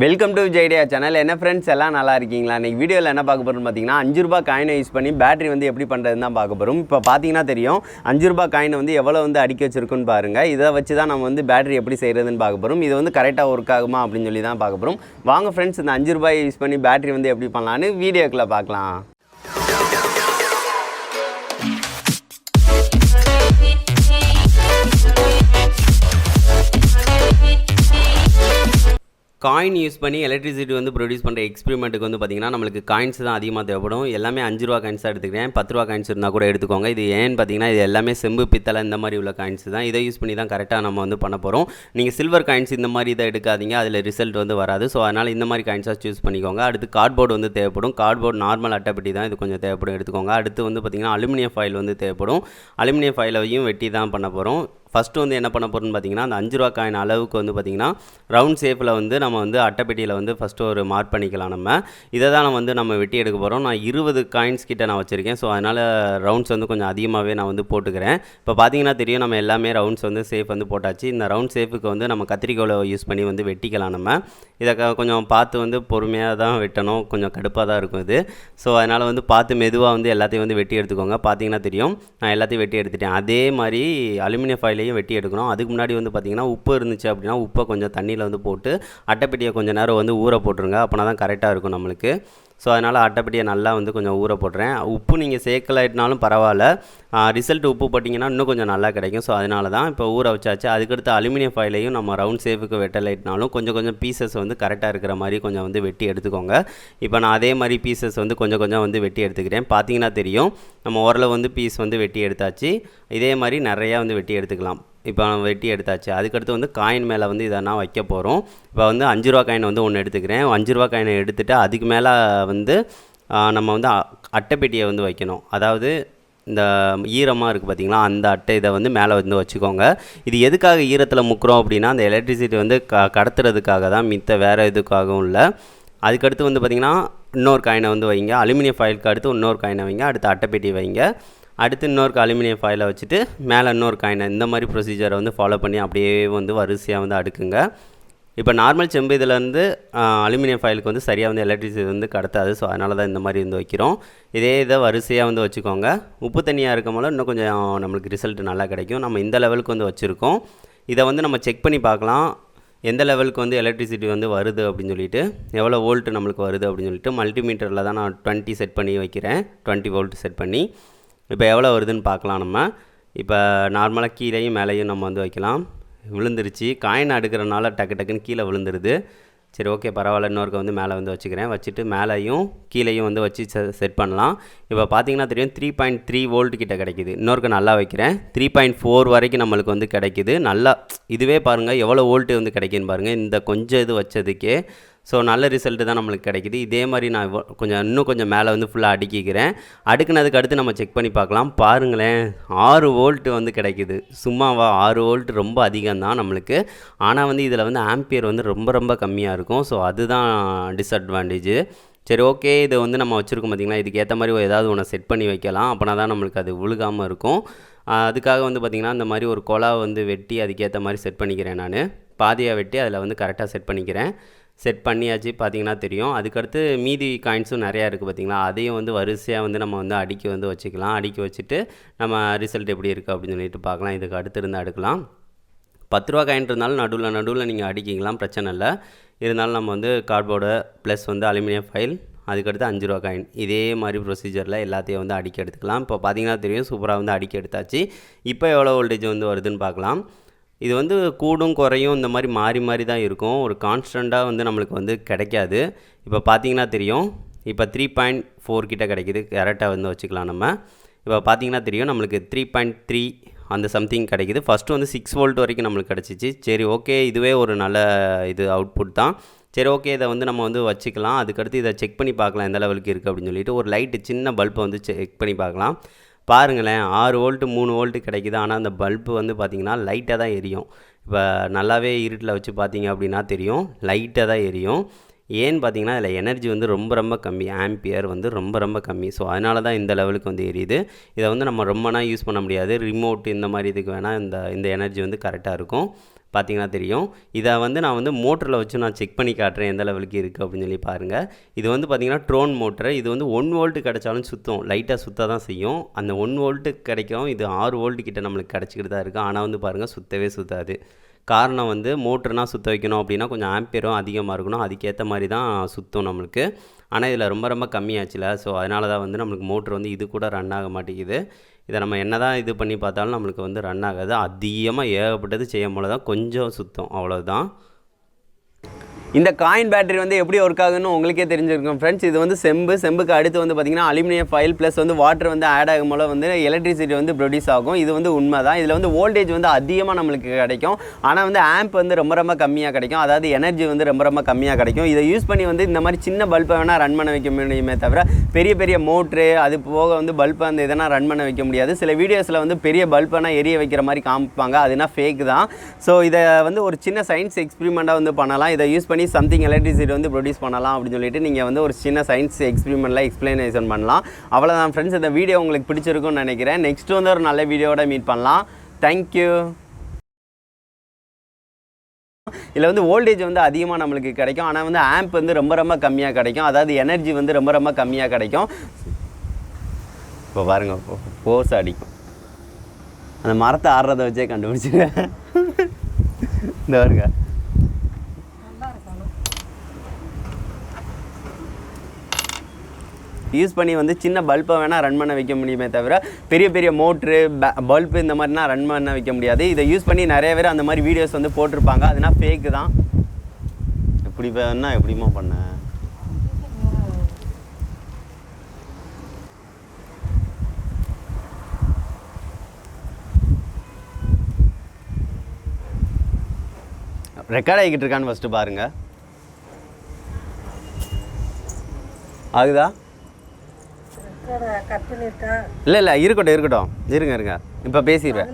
Welcome to Vijay channel. என்ன friends எல்லாம் நல்லா இருக்கீங்களா? இன்றைக்கி வீடியோவில் என்ன பார்க்க போகிறோம்னு பார்த்தீங்கன்னா 5 ரூபா காயினை யூஸ் பண்ணி பேட்டரி வந்து எப்படி பண்ணுறதுன்னு தான் பார்க்க போகிறோம். இப்போ பார்த்தீங்கன்னா தெரியும் 5 ரூபா காயினை வந்து எவ்வளோ வந்து அடிக்க வச்சிருக்குன்னு பாருங்கள். இதை வச்சு தான் நம்ம வந்து பேட்டரி எப்படி செய்கிறதுன்னு பார்க்க போகிறோம். இது வந்து கரெக்டாக ஒர்க் ஆகுமா அப்படின்னு சொல்லி தான் பார்க்க போகிறோம். வாங்க ஃப்ரெண்ட்ஸ், இந்த 5 ரூபாயை யூஸ் பண்ணி பேட்டரி வந்து எப்படி பண்ணலான்னு வீடியோக்குள்ளே பார்க்கலாம். காயின் யூஸ் பண்ணி எலக்ட்ரிசிட்டி வந்து ப்ரொடியூஸ் பண்ணுற எக்ஸ்பெரிமெண்ட்டுக்கு வந்து பார்த்திங்கன்னா நம்மளுக்கு காயின்ஸ் தான் அதிகமாக தேவைப்படும். எல்லாமே 5 ரூபா காயின்ஸாக எடுத்துக்கிறேன். 10 ரூபா காயின்ஸ் இருந்தால் கூட எடுத்துக்கோங்க. இது ஏன்னு பார்த்தீங்கன்னா இது எல்லாமே செம்பு பித்தளை இந்த மாதிரி உள்ள காயின்ஸ் தான். இதை யூஸ் பண்ணி தான் கரெக்டாக நம்ம வந்து பண்ண போகிறோம். நீங்கள் சில்வர் காயின்ஸ் இந்த மாதிரி இதை எடுக்காதீங்க, அதில் ரிசல்ட் வந்து வராது. ஸோ அதனால் இந்த மாதிரி காயின்ஸாக சூஸ் பண்ணிக்கோங்க. அடுத்து கார்ட்போர்டு வந்து தேவைப்படும். கார்ட்போர்டு நார்மல் அட்டைப்பெட்டி தான், இது கொஞ்சம் தேவைப்படும், எடுத்துக்கோங்க. அடுத்து வந்து பார்த்திங்கன்னா அலுமினியம் ஃபாயில் வந்து தேவைப்படும். அலுமினியம் ஃபாயிலையும் வெட்டி தான் பண்ண போகிறோம். ஃபஸ்ட்டு வந்து என்ன பண்ண போகிறோம்னு பார்த்தீங்கன்னா அந்த 5 ரூபா காயின் அளவுக்கு வந்து பார்த்திங்கன்னா ரவுண்ட் ஷேப்பில் வந்து நம்ம வந்து அட்டைப்பெட்டியில் வந்து ஃபஸ்ட்டு ஒரு மார்க் பண்ணிக்கலாம். இதை தான் நம்ம வெட்டி எடுக்க போகிறோம். நான் 20 காயின்ஸ் கிட்ட நான் வச்சுருக்கேன். ஸோ அதனால் ரவுண்ட்ஸ் வந்து கொஞ்சம் அதிகமாகவே நான் வந்து போட்டுக்கிறேன். இப்போ பார்த்தீங்கன்னா தெரியும் நம்ம எல்லாமே ரவுண்ட்ஸ் வந்து ஷேப் வந்து போட்டாச்சு. இந்த ரவுண்ட் ஷேப்புக்கு வந்து நம்ம கத்திரிக்கோலை யூஸ் பண்ணி வந்து வெட்டிக்கலாம். இதை கொஞ்சம் பார்த்து வந்து பொறுமையாக தான் வெட்டணும், கொஞ்சம் கடுப்பாக தான் இருக்கும் இது. ஸோ அதனால் வந்து பார்த்து மெதுவாக வந்து எல்லாத்தையும் வந்து வெட்டி எடுத்துக்கோங்க. பார்த்தீங்கன்னா தெரியும் நான் எல்லாத்தையும் வெட்டி எடுத்துட்டேன். அதே மாதிரி அலுமினியம் ஃபாயிலையும் வெட்டி எடுக்கணும். அதுக்கு முன்னாடி வந்து பார்த்திங்கன்னா உப்பு இருந்துச்சு அப்படின்னா உப்பை கொஞ்சம் தண்ணியில் வந்து போட்டு அட்டைப்பெட்டியை கொஞ்சம் நேரம் வந்து ஊற போட்டுருங்க. அப்போனா தான் கரெக்டாக இருக்கும் நம்மளுக்கு. ஸோ அதனால் அட்டைப்பெட்டியை நல்லா வந்து கொஞ்சம் ஊற போட்டுறேன். உப்பு நீங்கள் சேர்க்கலாயிட்டனாலும் பரவாயில்ல, ரிசல்ட் உப்பு போட்டிங்கன்னா இன்னும் கொஞ்சம் நல்லா கிடைக்கும். ஸோ அதனால தான் இப்போ ஊற வச்சாச்சு. அதுக்கடுத்து அலுமினியம் ஃபாயிலையும் நம்ம ரவுண்ட் ஷேப்புக்கு வெட்டலைட்னாலும் கொஞ்சம் கொஞ்சம் பீசஸ் வந்து கரெக்டாக இருக்கிற மாதிரி கொஞ்சம் வந்து வெட்டி எடுத்துக்கோங்க. இப்போ நான் அதே மாதிரி பீசஸ் வந்து கொஞ்சம் கொஞ்சம் வந்து வெட்டி எடுத்துக்கிறேன். பார்த்தீங்கன்னா தெரியும் நம்ம ஓரளவு வந்து பீஸ் வந்து வெட்டி எடுத்தாச்சு. இதே மாதிரி நிறையா வந்து வெட்டி எடுத்துக்கலாம். இப்போ வெட்டி எடுத்தாச்சு. அதுக்கடுத்து வந்து காயின் மேலே வந்து இதை நான் வைக்க போகிறோம். இப்போ வந்து 5 ரூபா காயின் வந்து ஒன்று எடுத்துக்கிறேன். 5 ரூபா காயினை எடுத்துகிட்டு அதுக்கு மேலே வந்து நம்ம வந்து அட்டைப்பெட்டியை வந்து வைக்கணும். அதாவது இந்த ஈரமாக இருக்குது பார்த்திங்களா, அந்த அட்டை இதை வந்து மேலே வந்து வச்சுக்கோங்க. இது எதுக்காக ஈரத்தில் முக்குறோம் அப்படின்னா அந்த எலக்ட்ரிசிட்டி வந்து கடத்துறதுக்காக தான், மித்த வேறு எதுக்காகவும் இல்லை. அதுக்கடுத்து வந்து பார்த்திங்கன்னா இன்னொரு காயினை வந்து வைங்க. அலுமினியம் ஃபாயிலுக்கு அடுத்து இன்னொரு காயினை வைங்க. அடுத்து அட்டைப்பெட்டி வைங்க. அடுத்து இன்னொரு அலுமினியம் ஃபாயிலை வச்சுட்டு மேலே இன்னொரு காயினை, இந்த மாதிரி ப்ரொசீஜரை வந்து ஃபாலோ பண்ணி அப்படியே வந்து வரிசையாக வந்து அடுக்குங்க. இப்போ நார்மல் செம்பு இதிலேருந்து அலுமினியம் ஃபாயிலுக்கு வந்து சரியாக வந்து எலக்ட்ரிசிட்டி வந்து கடத்தாது. ஸோ அதனால தான் இந்த மாதிரி வந்து வைக்கிறோம். இதே இதை வரிசையாக வந்து வச்சுக்கோங்க. உப்பு தண்ணியாக இருக்கும் போது இன்னும் கொஞ்சம் நம்மளுக்கு ரிசல்ட் நல்லா கிடைக்கும். நம்ம இந்த லெவலுக்கு வந்து வச்சுருக்கோம். இதை வந்து நம்ம செக் பண்ணி பார்க்கலாம் எந்த லெவலுக்கு வந்து எலக்ட்ரிசிட்டி வந்து வருது அப்படின்னு சொல்லிட்டு, எவ்வளோ வோல்ட் நம்மளுக்கு வருது அப்படின்னு சொல்லிட்டு மல்டிமீட்டரில் தான் நான் 20 செட் பண்ணி வைக்கிறேன். 20 வோல்ட் செட் பண்ணி இப்போ எவ்வளோ வருதுன்னு பார்க்கலாம். இப்போ நார்மலாக கீழேயும் மேலேயும் நம்ம வந்து வைக்கலாம். விழுந்துருச்சு, காயின் அடுக்கிறனால டக்குன்னு கீழே விழுந்துருது. சரி, ஓகே, பரவாயில்ல. இன்னொருக்க வந்து மேலே வந்து வச்சுக்கிறேன். வச்சுட்டு மேலேயும் கீழேயும் வந்து வச்சு செட் பண்ணலாம். இப்போ பார்த்தீங்கன்னா தெரியும் 3.3 வோல்ட் கிட்ட கிடைக்கிது. இன்னொருக்க நல்லா வைக்கிறேன். 3.4 வரைக்கும் நம்மளுக்கு வந்து கிடைக்கிது. நல்லா இதுவே பாருங்கள் எவ்வளோ வோல்ட்டு வந்து கிடைக்குன்னு பாருங்கள், இந்த கொஞ்சம் இது வச்சதுக்கே. ஸோ நல்ல ரிசல்ட்டு தான் நம்மளுக்கு கிடைக்கிது. இதே மாதிரி நான் இன்னும் கொஞ்சம் மேலே வந்து ஃபுல்லாக அடுக்கிக்கிறேன். அடுக்குனதுக்கு அடுத்து நம்ம செக் பண்ணி பார்க்கலாம். பாருங்களேன், 6 வோல்ட் வந்து கிடைக்கிது. சும்மாவா? 6 வோல்ட் ரொம்ப அதிகம் தான் நம்மளுக்கு. ஆனால் வந்து இதில் வந்து ஆம்பியர் வந்து ரொம்ப கம்மியாக இருக்கும். ஸோ அதுதான் டிஸ்அட்வான்டேஜு. சரி, ஓகே, இது வந்து நம்ம வச்சுருக்கோம் பார்த்திங்களா, இதுக்கு ஏற்ற மாதிரி ஏதாவது ஒன்று செட் பண்ணி வைக்கலாம். அப்போனா தான் நம்மளுக்கு அது விழுகாமல் இருக்கும். அதுக்காக வந்து பார்த்திங்கன்னா இந்த மாதிரி ஒரு குழா வந்து வெட்டி அதுக்கேற்ற மாதிரி செட் பண்ணிக்கிறேன். நான் பாதியாக வெட்டி அதில் வந்து கரெக்டாக செட் பண்ணிக்கிறேன். செட் பண்ணியாச்சு. பார்த்திங்கன்னா தெரியும். அதுக்கடுத்து மீதி காயின்ஸும் நிறையா இருக்குது பார்த்திங்களா, அதையும் வந்து வரிசையாக வந்து நம்ம வந்து அடுக்கி வந்து வச்சுக்கலாம். அடுக்கி வச்சுட்டு நம்ம ரிசல்ட் எப்படி இருக்குது அப்படின்னு சொல்லிட்டு பார்க்கலாம். இதுக்கு அடுத்து இருந்து அடுக்கலாம். 10 ரூபா காயின் இருந்தாலும் நடுவில் நீங்கள் அடிக்கிக்கலாம், பிரச்சனை இல்லை. இருந்தாலும் நம்ம வந்து கார்ட்போர்டு ப்ளஸ் வந்து அலுமினியம் ஃபாயில், அதுக்கடுத்து 5 ரூபா காயின், இதே மாதிரி ப்ரொசீஜரில் எல்லாத்தையும் வந்து அடிக்க எடுத்துக்கலாம். இப்போ பார்த்திங்கன்னா தெரியும் சூப்பராக வந்து அடிக்க எடுத்தாச்சு. இப்போ எவ்வளோ வோல்டேஜ் வந்து வருதுன்னு பார்க்கலாம். இது வந்து கூடும் குறையும் இந்த மாதிரி மாறி தான் இருக்கும். ஒரு கான்ஸ்டண்ட்டாக வந்து நம்மளுக்கு வந்து கிடைக்காது. இப்போ பார்த்தீங்கன்னா தெரியும் இப்போ 3.4 கிட்ட கிடைக்கிது. கரெக்டாக வந்து வச்சுக்கலாம். நம்ம இப்போ பார்த்தீங்கன்னா தெரியும் நம்மளுக்கு 3.3 அந்த சம்திங் கிடைக்கிது. ஃபஸ்ட்டு வந்து 6 வோல்ட் வரைக்கும் நம்மளுக்கு கிடச்சிச்சு. சரி, ஓகே, இதுவே ஒரு நல்ல இது அவுட்புட் தான். சரி, ஓகே, இதை வந்து நம்ம வந்து வச்சுக்கலாம். அதுக்கடுத்து இதை செக் பண்ணி பார்க்கலாம் எந்த லெவலுக்கு இருக்குது அப்படின்னு சொல்லிட்டு. ஒரு லைட்டு சின்ன பல்பை வந்து செக் பண்ணி பார்க்கலாம். பாருங்களேன், 6 வோல்ட்டு 3 வோல்ட்டு கிடைக்குது. ஆனால் அந்த பல்பு வந்து பார்த்திங்கன்னா லைட்டாக தான் எரியும். இப்போ நல்லாவே இருட்டில் வச்சு பார்த்தீங்க அப்படின்னா தெரியும் லைட்டாக தான் எரியும். ஏன்னு பார்த்தீங்கன்னா அதில் எனர்ஜி வந்து ரொம்ப ரொம்ப கம்மி, ஆம்பியர் வந்து ரொம்ப ரொம்ப கம்மி. ஸோ அதனால தான் இந்த லெவலுக்கு வந்து எரியுது. இதை வந்து நம்ம ரொம்ப நாள் யூஸ் பண்ண முடியாது. ரிமோட் இந்த மாதிரி இதுக்கு வேணால் இந்த எனர்ஜி வந்து கரெக்டாக இருக்கும். பார்த்தீங்கன்னா தெரியும். இதை வந்து நான் வந்து மோட்டரில் வச்சு நான் செக் பண்ணி காட்டுறேன் எந்த லெவலுக்கு இருக்குது அப்படின்னு சொல்லி பாருங்கள். இது வந்து பார்த்திங்கன்னா ட்ரோன் மோட்ரு. இது வந்து 1 வோல்ட்டு கிடச்சாலும் சுற்றும், லைட்டாக சுற்ற தான் செய்யும். அந்த 1 வோல்ட்டு கிடைக்கும், இது 6 வோல்ட்டு கிட்ட நம்மளுக்கு கிடச்சிக்கிட்டு தான் இருக்குது. ஆனால் வந்து பாருங்கள் சுற்றவே சுற்றாது. காரணம் வந்து மோட்டர்னால் சுற்ற வைக்கணும் அப்படின்னா கொஞ்சம் ஆம்பியரும் அதிகமாக இருக்கணும், அதுக்கேற்ற மாதிரி தான் சுற்றும் நம்மளுக்கு. ஆனால் இதில் ரொம்ப ரொம்ப கம்மியாச்சுல, ஸோ அதனால தான் வந்து நம்மளுக்கு மோட்ரு வந்து இது கூட ரன் ஆக மாட்டேங்குது. இதை நம்ம என்ன தான் இது பண்ணி பார்த்தாலும் நம்மளுக்கு வந்து ரன் ஆகாது. அதிகமாக ஏகப்பட்டது செய்யும் போல தான் கொஞ்சம் சுத்தம், அவ்வளோதான். இந்த காயின் பேட்டரி வந்து எப்படி ஒர்க் ஆகுன்னு உங்களுக்கே தெரிஞ்சிருக்கும் ஃப்ரெண்ட்ஸ். இது வந்து செம்புக்கு அடுத்து வந்து பார்த்திங்கன்னா அலுமினியம் ஃபாயில் ப்ளஸ் வந்து வாட்டர் வந்து ஆட் ஆகும் போல வந்து எலக்ட்ரிசிட்டி வந்து ப்ரொடியூஸ் ஆகும். இது வந்து உண்மை தான். இதில் வந்து வோல்டேஜ் வந்து அதிகமாக நம்மளுக்கு கிடைக்கும், ஆனால் வந்து ஆம்ப் வந்து ரொம்ப ரொம்ப கம்மியாக கிடைக்கும். அதாவது எனர்ஜி வந்து ரொம்ப ரொம்ப கம்மியாக கிடைக்கும். இதை யூஸ் பண்ணி வந்து இந்த மாதிரி சின்ன பல்பை வேணால் ரன் பண்ண வைக்க முடியுமே தவிர பெரிய பெரிய மோட்ரு அது போக வந்து பல்பை அந்த இதெல்லாம் ரன் பண்ண வைக்க முடியாது. சில வீடியோஸில் வந்து பெரிய பல்பெல்லாம் எரிய வைக்கிற மாதிரி காமிப்பாங்க, அதுனா ஃபேக் தான். ஸோ இதை வந்து ஒரு சின்ன சயின்ஸ் எக்ஸ்பிரிமெண்ட்டாக வந்து பண்ணலாம். இதை யூஸ் பண்ணி சம்திங் எலக்ட்ரிசிட்டி வந்து ப்ரொடியூஸ் பண்ணலாம் அப்படின்னு சொல்லிட்டு நீங்கள் வந்து ஒரு சின்ன சயின்ஸ் எக்ஸ்பிரிமெண்ட்டில் எக்ஸ்பிளனேஷன் பண்ணலாம். அவ்வளோதான் ஃப்ரெண்ட்ஸ். இந்த வீடியோ உங்களுக்கு பிடிச்சிருக்கும்னு நினைக்கிறேன். நெக்ஸ்ட் வந்து ஒரு நல்ல வீடியோட மீட் பண்ணலாம். தேங்க்யூ. இதில் வந்து வோல்டேஜ் வந்து அதிகமாக நம்மளுக்கு கிடைக்கும், ஆனால் வந்து ஆம்ப் வந்து ரொம்ப ரொம்ப கம்மியாக கிடைக்கும். அதாவது எனர்ஜி வந்து ரொம்ப ரொம்ப கம்மியாக கிடைக்கும். இப்போ பாருங்கள், ஃபோர்ஸ் அடிக்கும். அந்த மரத்தை ஆடுறதை வச்சே கண்டுபிடிச்சிருக்கேன். இந்த பாருங்க, யூஸ் பண்ணி வந்து சின்ன பல்பை வேணால் ரன் பண்ண வைக்க முடியுமே தவிர பெரிய பெரிய மோட்ரு பல்பு இந்த மாதிரினா ரன் பண்ண வைக்க முடியாது. இதை யூஸ் பண்ணி நிறைய பேர் அந்த மாதிரி வீடியோஸ் வந்து போட்டிருப்பாங்க, அதுனா ஃபேக்கு தான். எப்படி வேணா எப்படிமா பண்ண ரெக்கார்ட் ஆகிக்கிட்டு இருக்கான்னு ஃபஸ்ட்டு பாருங்கள். ஆகுதா? இல்லை இருக்கட்டும் இருங்க. இப்போ பேசிடுவேன்.